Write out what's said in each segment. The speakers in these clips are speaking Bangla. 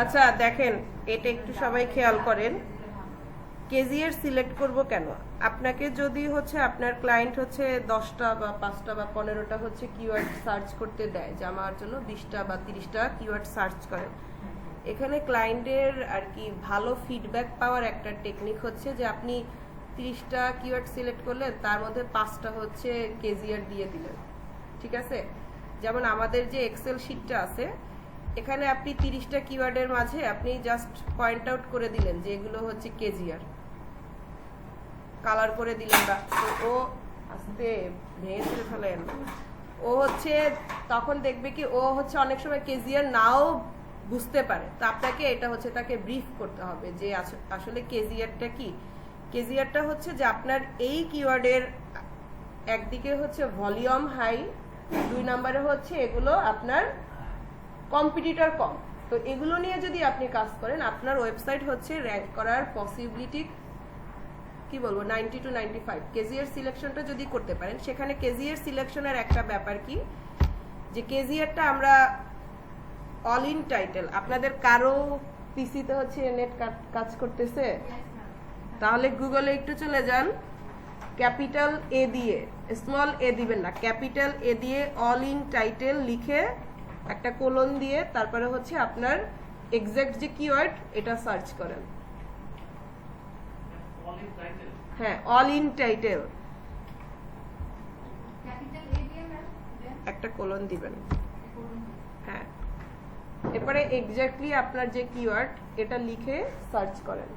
আচ্ছা দেখেন, এটা একটু সবাই খেয়াল করেন। কেজিয়ার সিলেক্ট করব কেন? আপনাকে যদি হচ্ছে আপনার ক্লায়েন্ট হচ্ছে 10টা বা 5টা বা 15টা হচ্ছে কিওয়ার্ড সার্চ করতে দেয়, যে আমার জন্য 20টা বা 30টা কিওয়ার্ড সার্চ করেন, এখানে ক্লায়েন্টের আর কি ভালো ফিডব্যাক পাওয়ার একটা টেকনিক হচ্ছে যে আপনি 30টা কিওয়ার্ড সিলেক্ট করলেন, তার মধ্যে 5টা হচ্ছে কেজিয়ার দিয়ে দিলেন। ঠিক আছে? যেমন আমাদের যে এক্সেল শিটটা আছে, এখানে আপনি 30টা কিওয়ার্ডের মাঝে আপনি জাস্ট পয়েন্ট আউট করে দিলেন যে এগুলো হচ্ছে কেজিয়ার, কালার করে দিলেন, বা ও আস্তে ভেঙে ফেলে ফেলেন, ও হচ্ছে তখন দেখবে কি ও হচ্ছে অনেক সময় কেজিয়ার নাও বুঝতে পারে। তো আপনাকে এটা হচ্ছে তাকে ব্রিফ করতে হবে যে আসলে কেজিয়ারটা কি। কেজিয়ারটা হচ্ছে যে আপনার এই কিওয়ার্ডের একদিকে হচ্ছে ভলিউম হাই, 2 নম্বরে হচ্ছে এগুলো আপনার কম্পিটিটর কম। তো এগুলো নিয়ে যদি আপনি কাজ করেন, আপনার ওয়েবসাইট হচ্ছে র্যাঙ্ক করার পসিবিলিটি কি বলবো 90 to 95। কেজিয়ার সিলেকশনটা যদি করতে পারেন, সেখানে কেজিয়ার সিলেকশনের একটা ব্যাপার কি, যে কেজিয়ারটা আমরা অল ইন টাইটেল, আপনাদের কারো পিসিতে হচ্ছে নেট কাজ করতেছে, তাহলে গুগলে একটু চলে যান, ক্যাপিটাল এ দিয়ে, স্মল এ দিবেন না, ক্যাপিটাল এ দিয়ে অল ইন টাইটেল লিখে একটা কোলন দিয়ে তারপরে হচ্ছে আপনার এক্সাক্ট যে কিওয়ার্ড এটা সার্চ করেন। হ্যাঁ, অল ইন টাইটেল একটা কোলন দিবেন। হ্যাঁ, এরপরে এক্স্যাক্টলি আপনার যে কিওয়ার্ড এটা লিখে সার্চ করেন।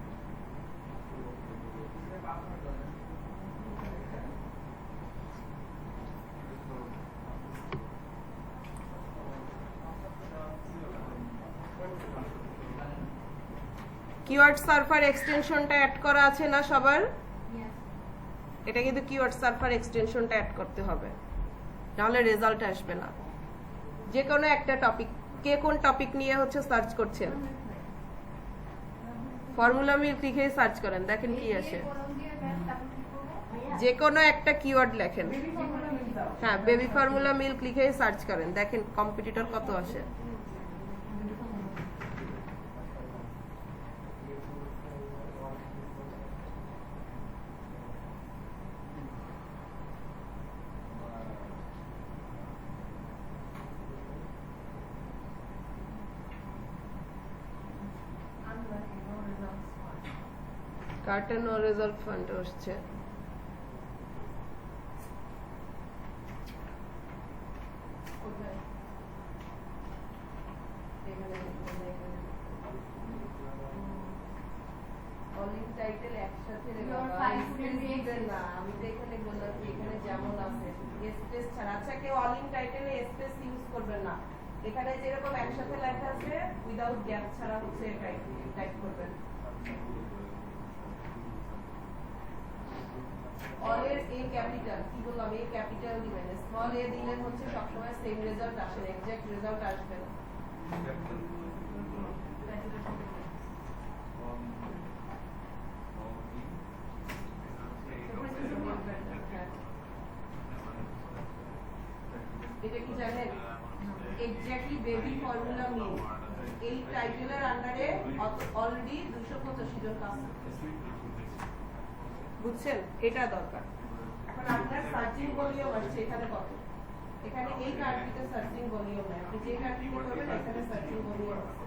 কিওয়ার্ড সার্ভার এক্সটেনশনটা অ্যাড করা আছে না সবার? এটা কিন্তু কিওয়ার্ড সার্ভার এক্সটেনশনটা অ্যাড করতে হবে, নাহলে রেজাল্ট আসবে না। যে কোনো একটা টপিক, কে কোন টপিক নিয়ে হচ্ছে সার্চ করছেন, ফর্মুলা মিল্ক লিখে সার্চ করেন, দেখেন কি আসে। যে কোনো একটা কিওয়ার্ড লেখেন, হ্যাঁ বেবি ফর্মুলা মিল্ক লিখে সার্চ করেন, দেখেন কম্পিটিটর কত আসে। কার্টন ও রেজাল্ট ফান্ড আসছে। টাইটেল একসাথে না, আমি তো এখানে বললাম যে এখানে যেমন আছে স্পেস ছাড়া। আচ্ছা, কেউ অল ইন টাইটেলে স্পেস ইউজ করবেন না, এখানে যেরকম একসাথে লেখা আছে উইদাউট গ্যাপ ছাড়া হচ্ছে টাইপ করবেন। অল এর এ ক্যাপিটাল, কি বললাম, এ ক্যাপিটাল দিবেন, স্মল এ দিলে হচ্ছে সবসময় সেম রেজাল্ট আসে না, এক্সাক্ট রেজাল্ট আসবে না। এটা কি জানেন, এক্স্যাক্টলি বেবি ফর্মুলা মিল এই টাইটেলের আন্ডারে অলরেডি 285 জন কাজ করতেছে, বুঝছেন? এটা দরকার। এখন আপনার সার্চিং ভলিউম আসছে এখানে কত, এখানে এই কার্ডটিতে সার্চিং ভলিউম নাই, আপনি যে কার্ডটিতে করবেন এখানে সার্চিং ভলিউম আছে।